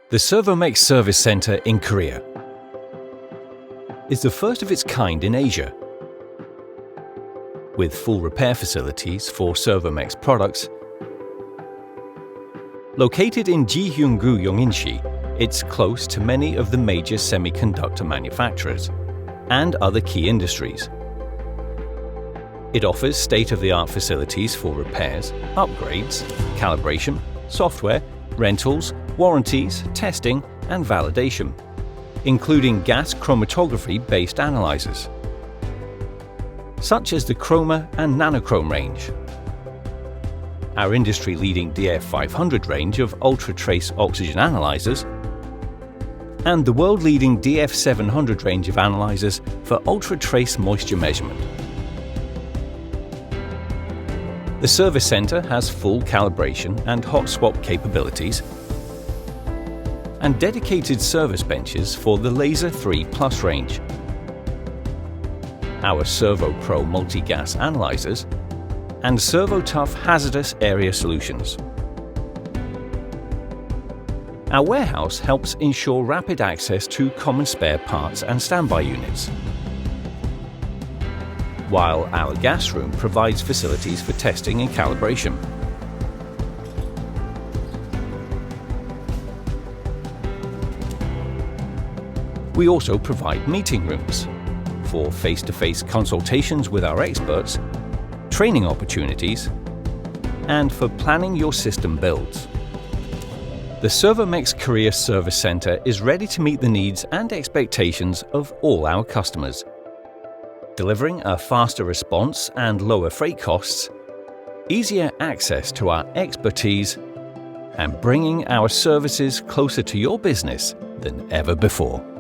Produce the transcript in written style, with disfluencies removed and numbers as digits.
The Servomex Service Center in Korea is the first of its kind in Asia. With full repair facilities for Servomex products, located in Jihyung-gu, Yongin-si, it's close to many of the major semiconductor manufacturers and other key industries. It offers state-of-the-art facilities for repairs, upgrades, calibration, software, rentals, warranties, testing, and validation, including gas chromatography-based analyzers, such as the Chroma and Nanochrome range, our industry-leading DF500 range of ultra-trace oxygen analyzers, and the world-leading DF700 range of analyzers for ultra-trace moisture measurement. The Service Center has full calibration and hot swap capabilities and dedicated service benches for the Laser 3 Plus range, our Servo Pro multi-gas analyzers, and ServoTough hazardous area solutions. Our warehouse helps ensure rapid access to common spare parts and standby units, while our gas room provides facilities for testing and calibration. We also provide meeting rooms for face-to-face consultations with our experts, training opportunities, and for planning your system builds. The Servomex Korea Service Center is ready to meet the needs and expectations of all our customers, delivering a faster response and lower freight costs, easier access to our expertise, and bringing our services closer to your business than ever before.